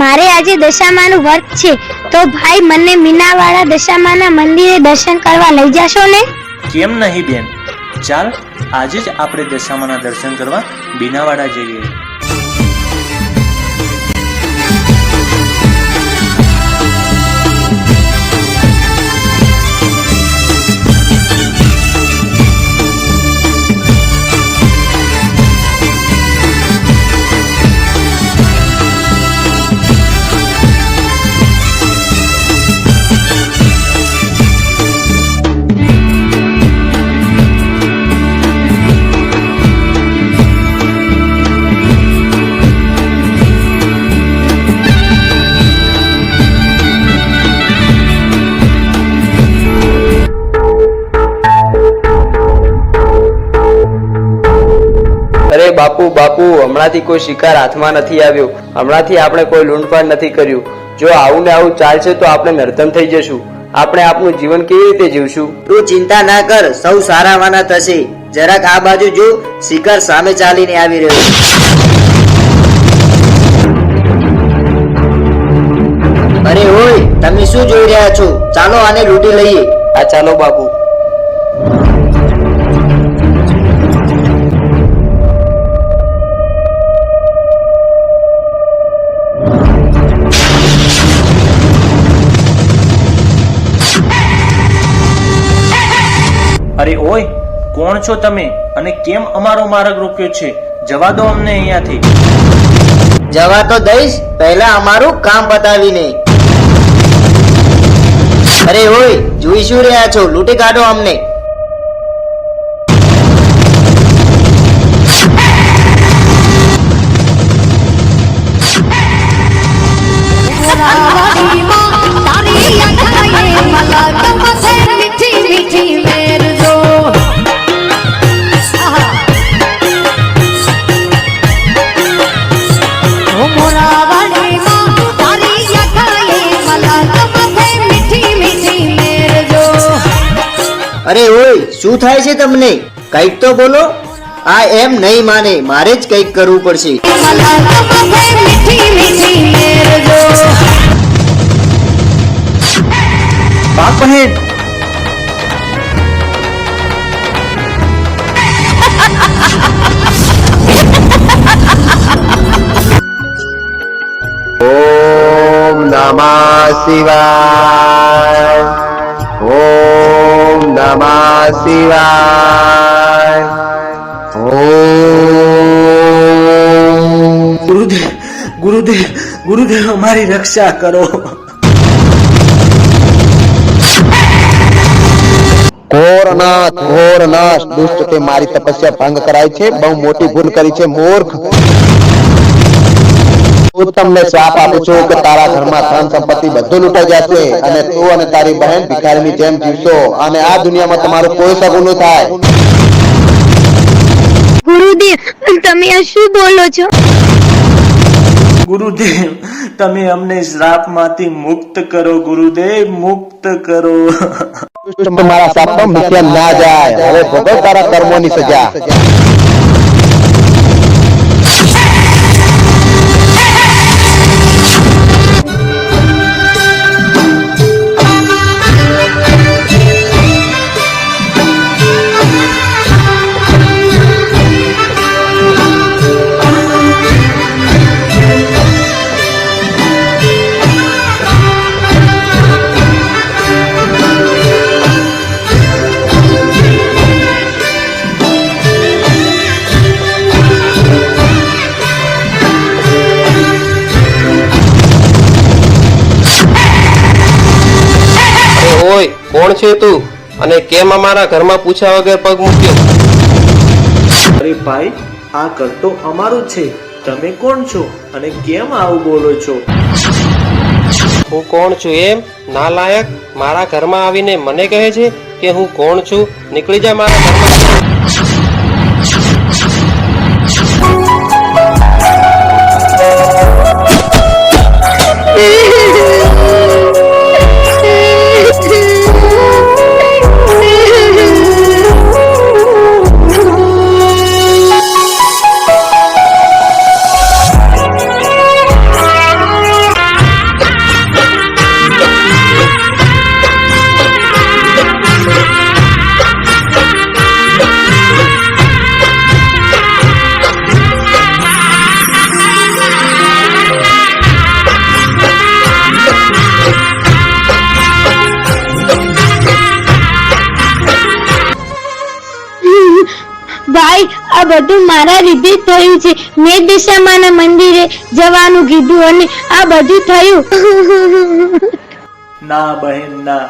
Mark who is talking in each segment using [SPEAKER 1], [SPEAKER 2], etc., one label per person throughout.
[SPEAKER 1] મારે આજે દશામાનું વ્રત છે, તો ભાઈ મને મીનાવાળા દશામાના મંદિરે દર્શન કરવા લઈ જાશો ને?
[SPEAKER 2] કેમ નહીં બેન, ચાલ આજે જ આપણે દશામાના દર્શન કરવા બીનાવાડા જઈએ.
[SPEAKER 3] અરે બાપુ બાપુ, હમણાંથી કોઈ શિકાર હાથમાં નથી આવ્યો. હમણાંથી આપણે કોઈ લૂંટફાટ નથી કર્યું. જો આવું ને આવું ચાલશે તો આપણે નર્ધમ થઈ જશું. આપણે આપણું જીવન કેવી રીતે જીવશું?
[SPEAKER 4] તું ચિંતા ના કર, સૌ સારાવાના થશે. જરાક આ બાજુ જો, શિકાર સામે ચાલીને આવી રહ્યો. અરે ઓય, તમે શું જોઈ રહ્યા છો? ચાલો આને લૂંટી લઈએ.
[SPEAKER 3] આ ચાલો બાપુ.
[SPEAKER 2] અરે ઓય, કોણ છો તમે અને કેમ અમારો માર્ગ રોક્યો છે? જવા દો અમને અહીંયાથી.
[SPEAKER 4] જવા તો દઈશ, પહેલા અમારું કામ બતાવીને. અરે ઓય, જોઈ શું રહ્યા છો? લૂંટી કાઢો અમને. અરે ઓય, શું થાય છે તમને? કઈક તો બોલો. આ એમ નહીં માને, મારે જ કઈક કરવું પડશે.
[SPEAKER 2] બાપ બહેન,
[SPEAKER 3] ઓમ નમઃ શિવાય. ઓમ નમઃ શિવાય. ઓમ
[SPEAKER 2] ગુરુદેવ ગુરુદેવ ગુરુદેવ, અમારી રક્ષા કરો.
[SPEAKER 3] ઘોરનાશ દુષ્ટ તે મારી તપસ્યા ભંગ કરાય છે. બહુ મોટી ભૂલ કરી છે મૂર્ખ. હું તમને શ્રાપ આપું છું કે તારા ઘરમાં ધન સંપત્તિ બધું લૂંટાઈ જશે અને તું અને તારી બહેન ભિખારીની જેમ જીવશો અને આ દુનિયામાં તમારું કોઈ સગું ન થાય.
[SPEAKER 1] ગુરુદેવ, તમે આ શું બોલો છો?
[SPEAKER 2] ગુરુદેવ, તમે અમને શ્રાપમાંથી મુક્ત કરો. ગુરુદેવ, મુક્ત કરો.
[SPEAKER 3] મારા શ્રાપમાં મિથ્યા ના જાય. હવે ભોગવ તારા કર્મોની સજા. કોણ છે તું અને કેમ અમારા ઘરમાં પૂછ્યા વગર પગ મૂક્યો?
[SPEAKER 2] અરે ભાઈ, આ ઘર તો અમારું છે. તમે કોણ છો અને કેમ આવું બોલો છો?
[SPEAKER 3] હું કોણ છું એમ? નાલાયક, મારા ઘરમાં આવીને મને કહે છે કે હું કોણ છું? નીકળી જા મારા ઘરમાં.
[SPEAKER 1] આ બધું મારા લીધે જ થયું છે. મેં દશામાના મંદિરે જવાનું કીધું અને આ બધું થયું.
[SPEAKER 2] ના બહેન ના,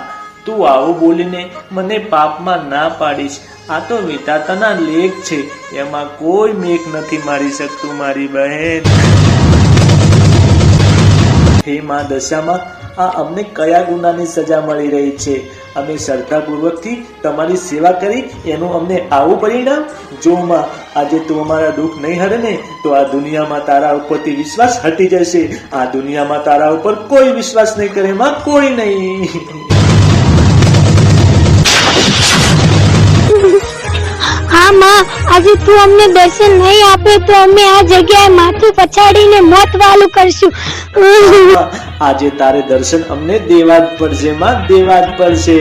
[SPEAKER 2] તું આવું બોલીને મને પાપમાં ના પાડીશ. આ તો વિધાતાના લેખ છે, એમાં કોઈ મેઘ નથી મારી શકતું મારી બહેન. હે માં દશામાં, આ અમને કયા ગુનાની સજા મળી રહી છે? અમે શ્રદ્ધાપૂર્વકથી તમારી સેવા કરી એનું અમને આવું પરિણામ? જો માં, આજે તું અમારા દુઃખ નહીં હરે ને તો આ દુનિયામાં તારા ઉપરથી વિશ્વાસ હટી જશે. આ દુનિયામાં તારા ઉપર કોઈ વિશ્વાસ નહીં કરે માં, કોઈ નહીં.
[SPEAKER 1] હા માં, આજે તું અમને દર્શન નહીં આપે તો અમે આ જગ્યાએ માથું પછાડીને મોત વાલું કરશું.
[SPEAKER 2] આજે તારે દર્શન અમને દેવા જ પડશે માં, દેવા જ પડશે.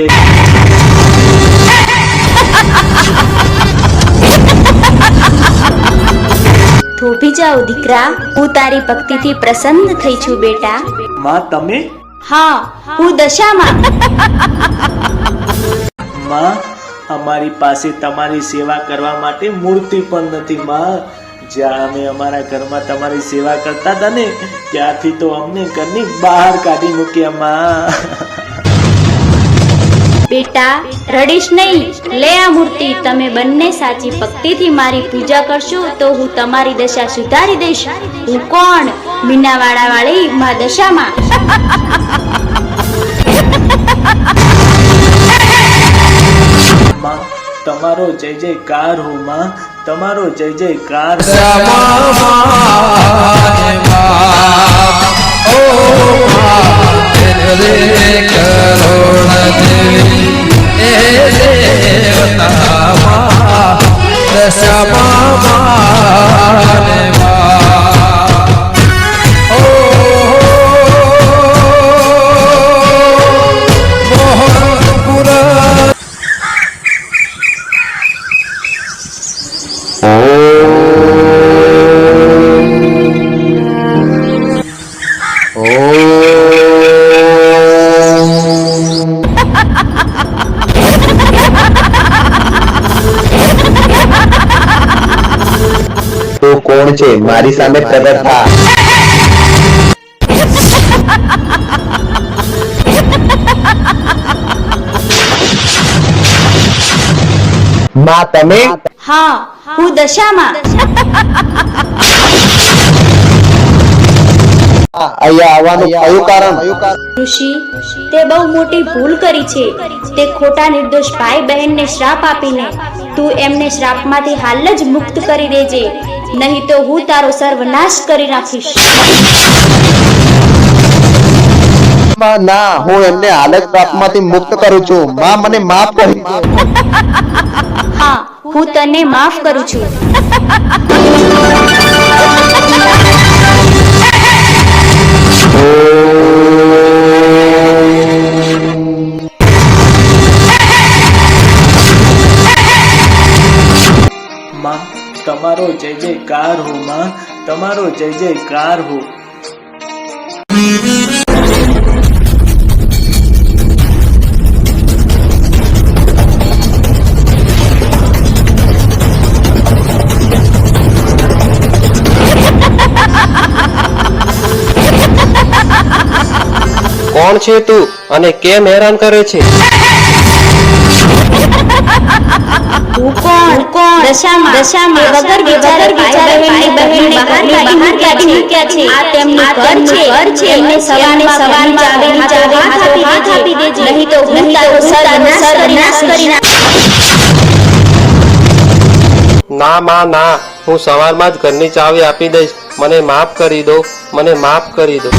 [SPEAKER 5] થોભી જાઓ દીકરા, હું તારી ભક્તિથી પ્રસન્ન થઈ છું બેટા.
[SPEAKER 2] માં તમે?
[SPEAKER 5] હા, હું દશામાં.
[SPEAKER 2] માં, અમારી પાસે તમારી સેવા કરવા માટે મૂર્તિ પણ નથી માં. જ્યાં અમે અમારા ઘરમાં તમારી સેવા કરતા હતા ને ત્યાંથી તો અમને ઘરની બહાર કાઢી મૂક્યા માં.
[SPEAKER 5] બેટા રડીશ નહીં, લે આ મૂર્તિ. તમે બંને સાચી ભક્તિથી મારી પૂજા કરશો તો હું તમારી દશા સુધારી દઈશ. હું કોણ? મીનાવાડા વાળી માં દશામાં.
[SPEAKER 2] માં, તમારો જય જયકાર હો માં, તમારો જય જયકાર.
[SPEAKER 3] કોણ છે? મારી સામે પ્રગટ થા. માં તમે?
[SPEAKER 5] હા, હું દશામાં.
[SPEAKER 3] અહીંયા આવવાનું કયું કારણ?
[SPEAKER 5] ઋષિ, તે બહુ મોટી ભૂલ કરી છે. તે ખોટા નિર્દોષ ભાઈ બહેનને શ્રાપ આપીને તું એમને શ્રાપમાંથી હાલ જ મુક્ત કરી દેજે, નહીં તો હું તારો સર્વનાશ કરી નાખીશ.
[SPEAKER 3] ના, હું એમને હાલ જ શ્રાપમાંથી મુક્ત કરું છું. માં મને માફ કરી દો.
[SPEAKER 5] હા, હું તને માફ કરું છું.
[SPEAKER 2] માં, તમારો જય જયકાર હો માં, તમારો જય જયકાર હો.
[SPEAKER 3] કોણ છે તું અને કેમ હેરાન કરે છે?
[SPEAKER 5] હું કોણ? દશામાં. વગર વિચારે ભાઈ બહેનને બહાર કાઢી મૂક્યા છે. આ તેમનું ઘર છે. એમને સવારે ચાવીની હાથ આપી દેજે, નહીં તો હું તારો સર્વનાશ કરી નાખીશ.
[SPEAKER 3] ના માં ના, હું સવારમાં જ ઘરની ચાવી આપી દઈશ. મને માફ કરી દો, મને માફ કરી દો.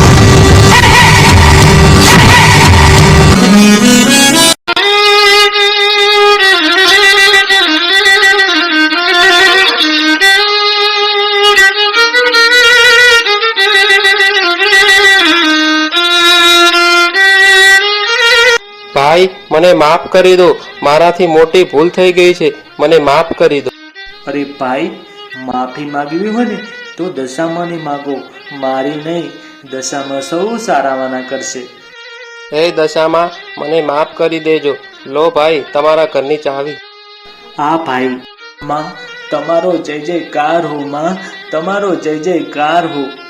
[SPEAKER 3] ભાઈ, મને માફ કરી દો. મારાથી મોટી ભૂલ થઈ ગઈ છે. મને માફ કરી દો.
[SPEAKER 2] અરે ભાઈ, માફી માંગવી હોય ને તો દશામાની માગો, મારી નહીં. દશામાં સૌ સારાવાના કરશે.
[SPEAKER 3] હે દશામાં, મને માફ કરી દેજો. લો ભાઈ, તમારા ઘરની ચાવી.
[SPEAKER 2] આ ભાઈ. માં, તમારો જય જયકાર હો માં, તમારો જય જયકાર હો.